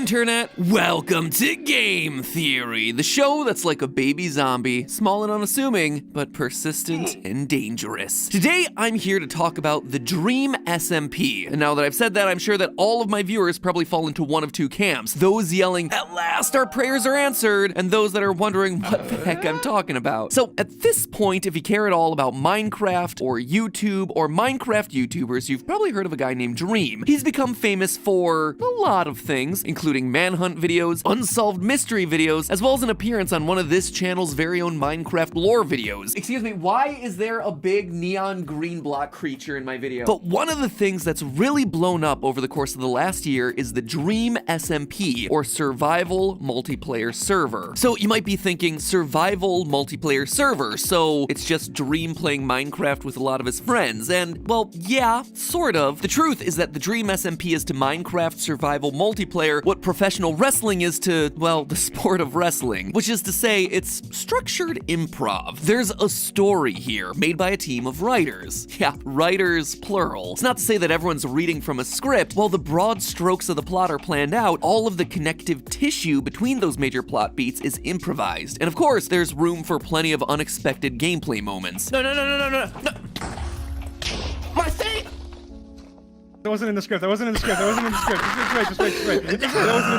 Internet, welcome to Game Theory, the show that's like a baby zombie, small and unassuming, but persistent and dangerous. Today, I'm here to talk about the Dream SMP. And now that I've said that, I'm sure that all of my viewers probably fall into one of two camps. Those yelling, "At last our prayers are answered," and those that are wondering what the heck I'm talking about. So at this point, if you care at all about Minecraft or YouTube or Minecraft YouTubers, you've probably heard of a guy named Dream. He's become famous for a lot of things, including manhunt videos, unsolved mystery videos, as well as an appearance on one of this channel's very own Minecraft lore videos. Excuse me, why is there a big neon green block creature in my video? But one of the things that's really blown up over the course of the last year is the Dream SMP, or Survival Multiplayer Server. So you might be thinking, survival multiplayer server, so it's just Dream playing Minecraft with a lot of his friends, and, well, yeah, sort of. The truth is that the Dream SMP is to Minecraft survival multiplayer what professional wrestling is to, well, the sport of wrestling, which is to say it's structured improv. There's a story here made by a team of writers. Yeah, writers plural. It's not to say that everyone's reading from a script. While the broad strokes of the plot are planned out, all of the connective tissue between those major plot beats is improvised. And of course, there's room for plenty of unexpected gameplay moments. No. My thing! That wasn't in the script. Just wait. That wasn't in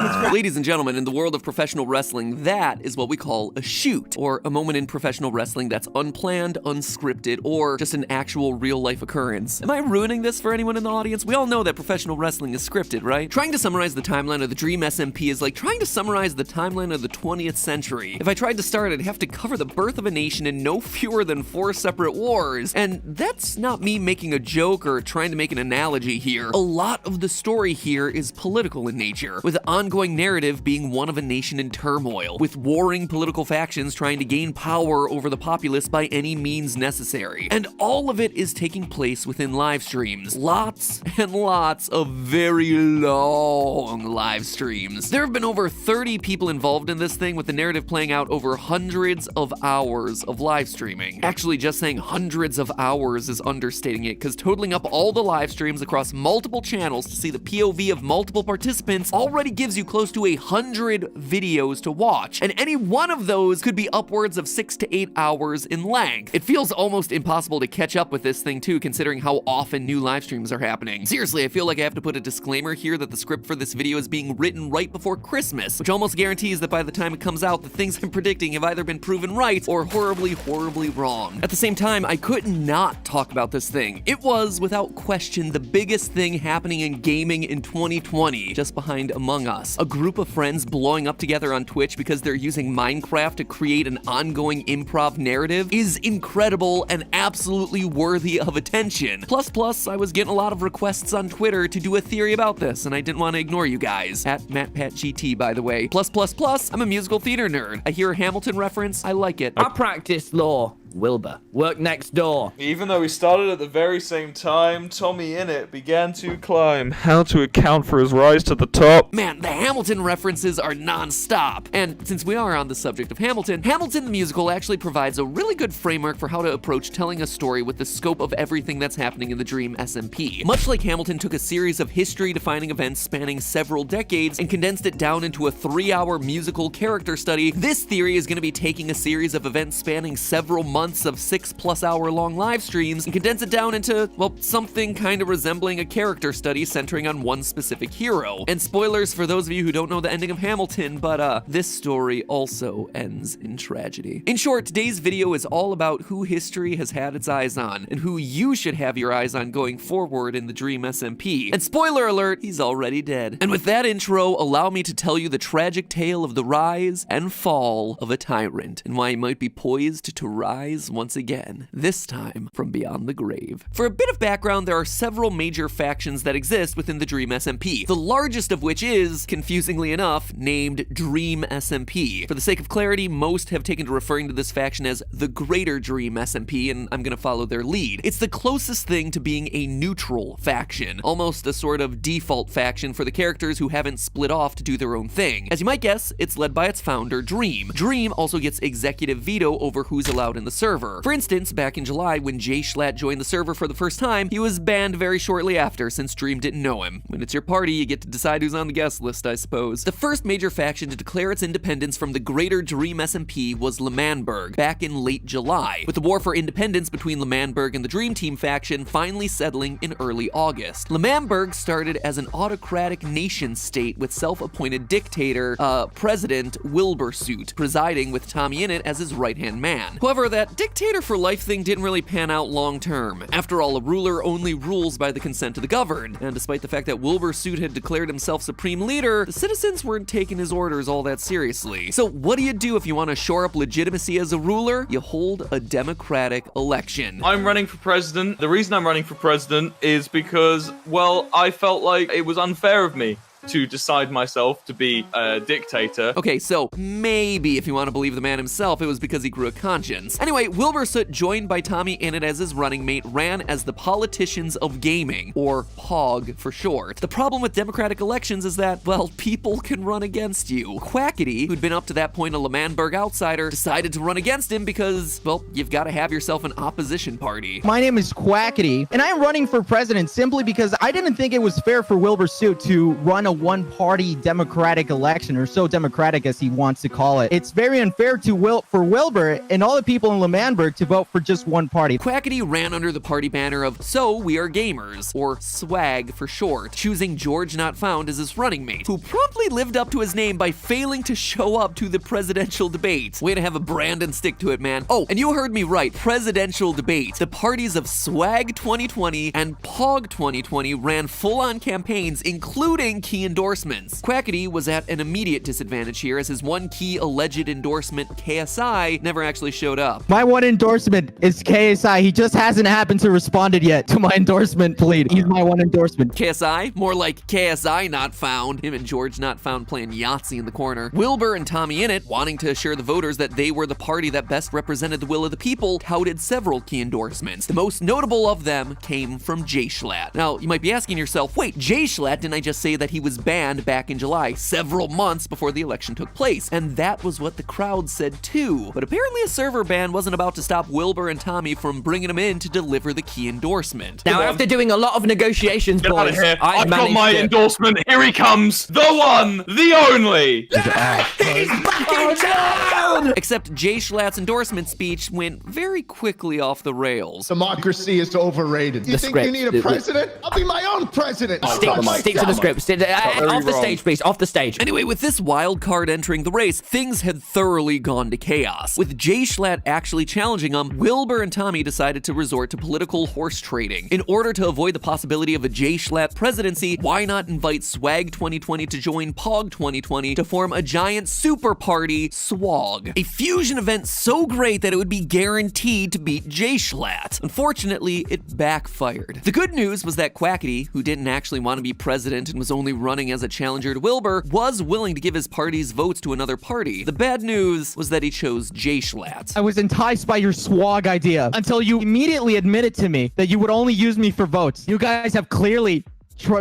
the script. Ladies and gentlemen, in the world of professional wrestling, that is what we call a shoot, or a moment in professional wrestling that's unplanned, unscripted, or just an actual real-life occurrence. Am I ruining this for anyone in the audience? We all know that professional wrestling is scripted, right? Trying to summarize the timeline of the Dream SMP is like trying to summarize the timeline of the 20th century. If I tried to start, I'd have to cover the birth of a nation in no fewer than 4 separate wars. And that's not me making a joke or trying to make an analogy here. A lot of the story here is political in nature, with the ongoing narrative being one of a nation in turmoil, with warring political factions trying to gain power over the populace by any means necessary. And all of it is taking place within live streams. Lots and lots of very long live streams. There have been over 30 people involved in this thing, with the narrative playing out over hundreds of hours of live streaming. Actually, just saying hundreds of hours is understating it, because totaling up all the live streams across multiple channels to see the POV of multiple participants already gives you close to 100 videos to watch, and any one of those could be upwards of 6 to 8 hours in length. It feels almost impossible to catch up with this thing too, considering how often new live streams are happening. Seriously, I feel like I have to put a disclaimer here that the script for this video is being written right before Christmas, which almost guarantees that by the time it comes out, the things I'm predicting have either been proven right or horribly wrong. At the same time, I could not talk about this thing. It was, without question, the biggest thing happening in gaming in 2020, just behind Among Us. A group of friends blowing up together on Twitch because they're using Minecraft to create an ongoing improv narrative is incredible and absolutely worthy of attention. Plus, I was getting a lot of requests on Twitter to do a theory about this, and I didn't want to ignore you guys. At MattPatGT, by the way. Plus, I'm a musical theater nerd. I hear a Hamilton reference, I like it. I practice law. Wilbur. Work next door. Even though we started at the very same time, Tommy Innit began to climb. How to account for his rise to the top. Man, the Hamilton references are non-stop. And since we are on the subject of Hamilton the musical actually provides a really good framework for how to approach telling a story with the scope of everything that's happening in the Dream SMP. Much like Hamilton took a series of history-defining events spanning several decades and condensed it down into a 3-hour musical character study, this theory is going to be taking a series of events spanning several months of 6+ hour long live streams and condense it down into, well, something kind of resembling a character study centering on one specific hero. And spoilers for those of you who don't know the ending of Hamilton, but this story also ends in tragedy. In short, today's video is all about who history has had its eyes on and who you should have your eyes on going forward in the Dream SMP. And spoiler alert, he's already dead. And with that intro, allow me to tell you the tragic tale of the rise and fall of a tyrant and why he might be poised to rise once again, this time from beyond the grave. For a bit of background, there are several major factions that exist within the Dream SMP, the largest of which is, confusingly enough, named Dream SMP. For the sake of clarity, most have taken to referring to this faction as the Greater Dream SMP, and I'm gonna follow their lead. It's the closest thing to being a neutral faction, almost a sort of default faction for the characters who haven't split off to do their own thing. As you might guess, it's led by its founder, Dream. Dream also gets executive veto over who's allowed in the server, server. For instance, back in July, when Jay Schlatt joined the server for the first time, he was banned very shortly after, since Dream didn't know him. When it's your party, you get to decide who's on the guest list, I suppose. The first major faction to declare its independence from the greater Dream SMP was L'Manberg, back in late July, with the war for independence between L'Manberg and the Dream Team faction finally settling in early August. L'Manberg started as an autocratic nation-state with self-appointed dictator, President Wilbursuit, presiding with Tommy Innit as his right-hand man. However, that dictator-for-life thing didn't really pan out long-term. After all, a ruler only rules by the consent of the governed, and despite the fact that Wilbursuit had declared himself supreme leader, the citizens weren't taking his orders all that seriously. So what do you do if you want to shore up legitimacy as a ruler? You hold a democratic election. I'm running for president. The reason I'm running for president is because, well, I felt like it was unfair of me to decide myself to be a dictator. Okay, so maybe if you want to believe the man himself, it was because he grew a conscience. Anyway, Wilbursuit, joined by Tommy Innit as his running mate, ran as the Politicians of Gaming, or POG for short. The problem with democratic elections is that, well, people can run against you. Quackity, who'd been up to that point a L'Manberg outsider, decided to run against him because, well, you've got to have yourself an opposition party. My name is Quackity, and I'm running for president simply because I didn't think it was fair for Wilbursuit to run a one-party democratic election, or so democratic as he wants to call it. It's very unfair for Wilbur and all the people in L'Manberg to vote for just one party. Quackity ran under the party banner of So We Are Gamers, or SWAG for short, choosing George Not Found as his running mate, who promptly lived up to his name by failing to show up to the presidential debate. Way to have a brand and stick to it, man. Oh, and you heard me right, presidential debate. The parties of SWAG 2020 and POG 2020 ran full-on campaigns, including key endorsements. Quackity was at an immediate disadvantage here, as his one key alleged endorsement, KSI, never actually showed up. My one endorsement is KSI. He just hasn't happened to responded yet to my endorsement plea. He's my one endorsement. KSI? More like KSI Not Found. Him and George Not Found playing Yahtzee in the corner. Wilbur and Tommy Innit, wanting to assure the voters that they were the party that best represented the will of the people, touted several key endorsements. The most notable of them came from Jay Schlatt. Now, you might be asking yourself, wait, Jay Schlatt, didn't I just say that he was banned back in July, several months before the election took place? And that was what the crowd said too. But apparently a server ban wasn't about to stop Wilbur and Tommy from bringing him in to deliver the key endorsement. Now, after doing a lot of negotiations, Get out of boys, here. I've got managed my to... endorsement. Here he comes. The one, the only. He's back in town! Except Jay Schlatt's endorsement speech went very quickly off the rails. Democracy is overrated. You think script. you need a president? I'll be my own president. Stick to the script. Off the stage, please. Off the stage. Anyway, with this wild card entering the race, things had thoroughly gone to chaos. With Jay Schlatt actually challenging him, Wilbur and Tommy decided to resort to political horse trading. In order to avoid the possibility of a Jay Schlatt presidency, why not invite SWAG 2020 to join POG 2020 to form a giant super party, SWAG? A fusion event so great that it would be guaranteed to beat Jay Schlatt. Unfortunately, it backfired. The good news was that Quackity, who didn't actually want to be president and was only running as a challenger to Wilbur, was willing to give his party's votes to another party. The bad news was that he chose Jay Schlatt. I was enticed by your swag idea until you immediately admitted to me that you would only use me for votes. You guys have clearly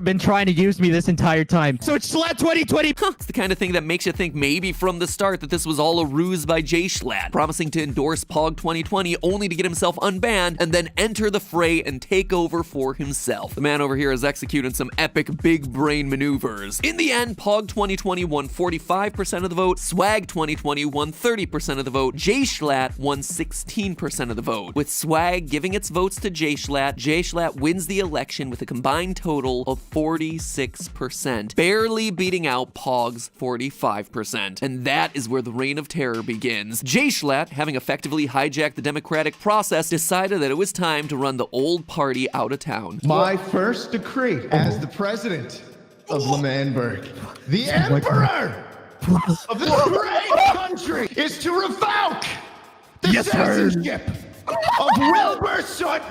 been trying to use me this entire time. So it's Schlatt 2020. It's the kind of thing that makes you think maybe from the start that this was all a ruse by Jay Schlatt, promising to endorse POG 2020 only to get himself unbanned and then enter the fray and take over for himself. The man over here is executing some epic big brain maneuvers. In the end, POG 2020 won 45% of the vote, SWAG 2020 won 30% of the vote, Jay Schlatt won 16% of the vote. With SWAG giving its votes to Jay Schlatt wins the election with a combined total of 46%, barely beating out POG's 45%. And that is where the reign of terror begins. Jay Schlatt, having effectively hijacked the democratic process, decided that it was time to run the old party out of town. My first decree as the president of L'Manberg, the emperor of this great country, is to revoke the citizenship of Wilbursuit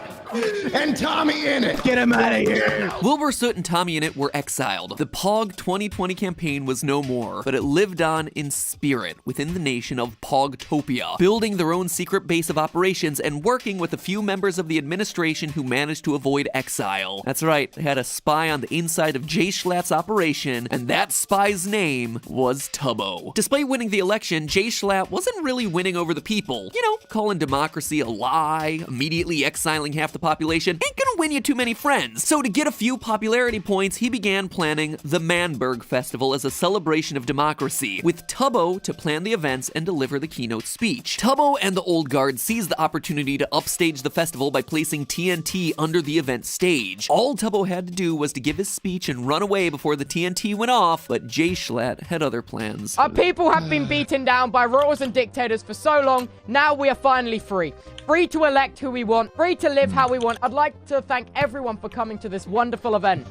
and Tommy Innit. Get him out of here. Wilbur Soot and Tommy Innit were exiled. The POG 2020 campaign was no more, but it lived on in spirit within the nation of Pogtopia, building their own secret base of operations and working with a few members of the administration who managed to avoid exile. That's right, they had a spy on the inside of Jay Schlatt's operation, and that spy's name was Tubbo. Despite winning the election, Jay Schlatt wasn't really winning over the people. You know, calling democracy a lie, immediately exiling half the population, ain't gonna win you too many friends. So to get a few popularity points, he began planning the Manberg Festival as a celebration of democracy, with Tubbo to plan the events and deliver the keynote speech. Tubbo and the old guard seized the opportunity to upstage the festival by placing TNT under the event stage. All Tubbo had to do was to give his speech and run away before the TNT went off, but Jay Schlatt had other plans. Our people have been beaten down by royals and dictators for so long, now we are finally free. Free to elect who we want, free to live how we want. I'd like to thank everyone for coming to this wonderful event.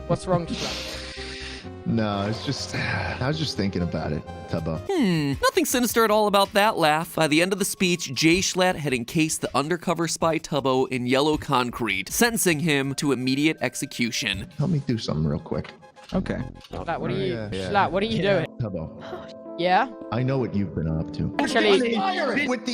What's wrong, Schlatt? No, it's just, I was just thinking about it, Tubbo. Nothing sinister at all about that laugh. By the end of the speech, Jay Schlatt had encased the undercover spy Tubbo in yellow concrete, sentencing him to immediate execution. Help me do something real quick. Okay. Schlatt, what are you, Yeah. Schlatt, what are you doing? Tubbo, Yeah? I know what you've been up to. Actually, With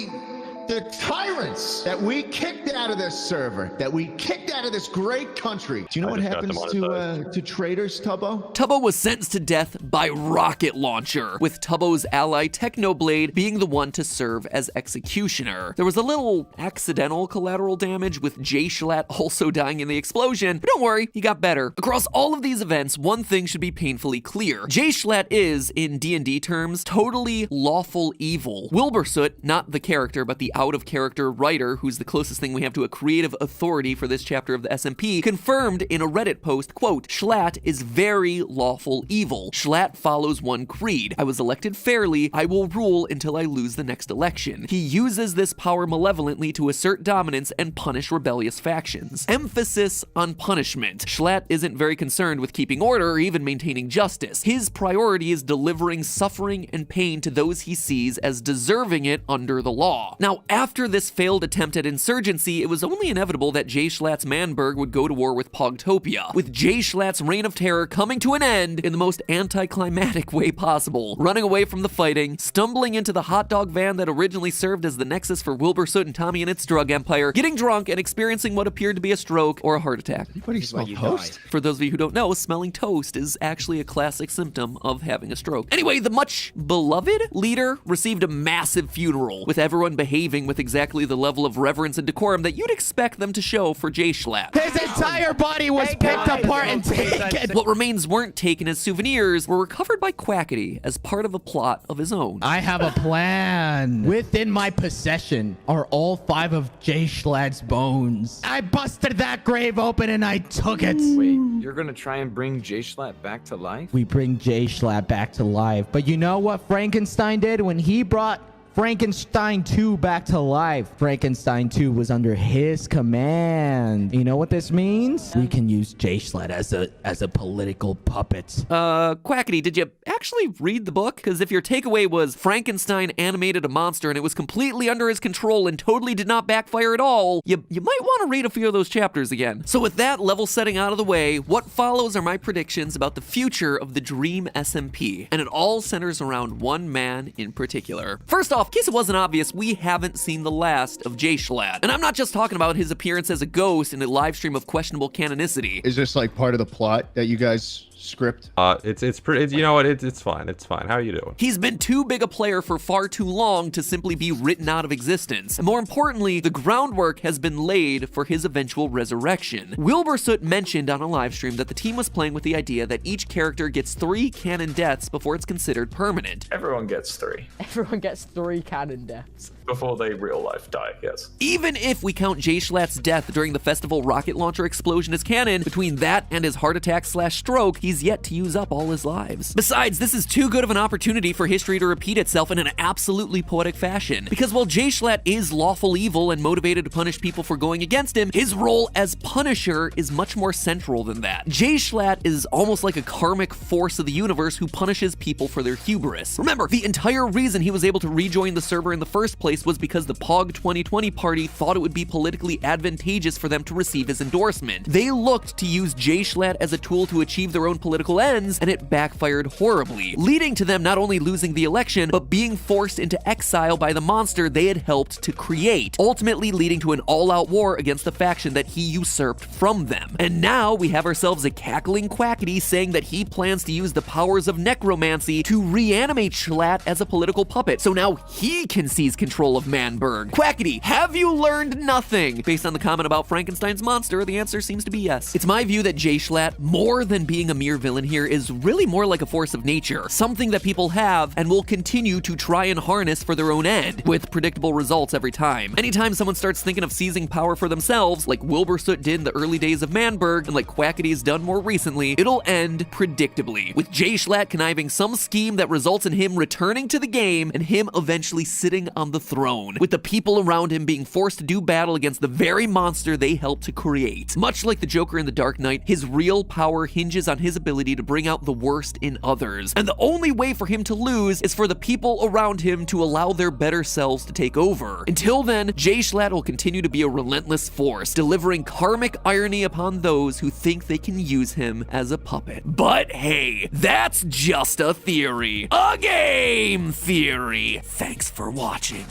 the tyrants that we kicked out of this server, that we kicked out of this great country. Do you know what happens to traitors, Tubbo? Tubbo was sentenced to death by rocket launcher, with Tubbo's ally Technoblade being the one to serve as executioner. There was a little accidental collateral damage, with Jay Schlatt also dying in the explosion, but don't worry, he got better. Across all of these events, one thing should be painfully clear. Jay Schlatt is, in D&D terms, totally lawful evil. Wilbur Soot, not the character, but the out-of-character writer, who's the closest thing we have to a creative authority for this chapter of the SMP, confirmed in a Reddit post, quote, Schlatt is very lawful evil. Schlatt follows one creed. I was elected fairly. I will rule until I lose the next election. He uses this power malevolently to assert dominance and punish rebellious factions. Emphasis on punishment. Schlatt isn't very concerned with keeping order or even maintaining justice. His priority is delivering suffering and pain to those he sees as deserving it under the law. Now, after this failed attempt at insurgency, it was only inevitable that Jay Schlatt's Manberg would go to war with Pogtopia, with Jay Schlatt's reign of terror coming to an end in the most anticlimactic way possible, running away from the fighting, stumbling into the hot dog van that originally served as the nexus for Wilbur Soot and Tommy Innit's drug empire, getting drunk and experiencing what appeared to be a stroke or a heart attack. Anybody smell toast? For those of you who don't know, smelling toast is actually a classic symptom of having a stroke. Anyway, the much beloved leader received a massive funeral, with everyone behaving with exactly the level of reverence and decorum that you'd expect them to show for Jay Schlatt. His entire body was picked apart and taken. What remains weren't taken as souvenirs, were recovered by Quackity as part of a plot of his own. I have a plan. Within my possession are all 5 of Jay Schlatt's bones. I busted that grave open and I took it. Wait, you're gonna try and bring Jay Schlatt back to life? We bring Jay Schlatt back to life. But you know what Frankenstein did when he brought Frankenstein 2 back to life? Frankenstein 2 was under his command. You know what this means? We can use Jay Schlatt as a political puppet. Quackity, did you actually read the book? Because if your takeaway was Frankenstein animated a monster and it was completely under his control and totally did not backfire at all, you might want to read a few of those chapters again. So with that level setting out of the way, what follows are my predictions about the future of the Dream SMP, and it all centers around one man in particular. First off, in case it wasn't obvious, we haven't seen the last of Jay Schlatt. And I'm not just talking about his appearance as a ghost in a live stream of questionable canonicity. Is this like part of the plot that you guys script? It's pretty. You know what? It's fine. It's fine. How are you doing? He's been too big a player for far too long to simply be written out of existence. And more importantly, the groundwork has been laid for his eventual resurrection. Wilbur Soot mentioned on a live stream that the team was playing with the idea that each character gets 3 canon deaths before it's considered permanent. Everyone gets 3 Everyone gets 3 canon deaths. before they real life die, yes. Even if we count Jay Schlatt's death during the festival rocket launcher explosion as canon, between that and his heart attack / stroke, he's yet to use up all his lives. Besides, this is too good of an opportunity for history to repeat itself in an absolutely poetic fashion. Because while Jay Schlatt is lawful evil and motivated to punish people for going against him, his role as Punisher is much more central than that. Jay Schlatt is almost like a karmic force of the universe who punishes people for their hubris. Remember, the entire reason he was able to rejoin joined the server in the first place was because the POG 2020 party thought it would be politically advantageous for them to receive his endorsement. They looked to use Jay Schlatt as a tool to achieve their own political ends, and it backfired horribly, leading to them not only losing the election, but being forced into exile by the monster they had helped to create, ultimately leading to an all-out war against the faction that he usurped from them. And now we have ourselves a cackling Quackity saying that he plans to use the powers of necromancy to reanimate Schlatt as a political puppet, so now he can seize control of Manburg. Quackity, have you learned nothing? Based on the comment about Frankenstein's monster, the answer seems to be yes. It's my view that Jay Schlatt, more than being a mere villain here, is really more like a force of nature, something that people have and will continue to try and harness for their own end, with predictable results every time. Anytime someone starts thinking of seizing power for themselves, like Wilbur Soot did in the early days of Manburg, and like Quackity's done more recently, it'll end predictably, with Jay Schlatt conniving some scheme that results in him returning to the game and him eventually sitting on the throne, with the people around him being forced to do battle against the very monster they helped to create. Much like the Joker in The Dark Knight, his real power hinges on his ability to bring out the worst in others, and the only way for him to lose is for the people around him to allow their better selves to take over. Until then, Jay Schlatt will continue to be a relentless force, delivering karmic irony upon those who think they can use him as a puppet. But hey, that's just a theory. A game theory. Thanks for watching.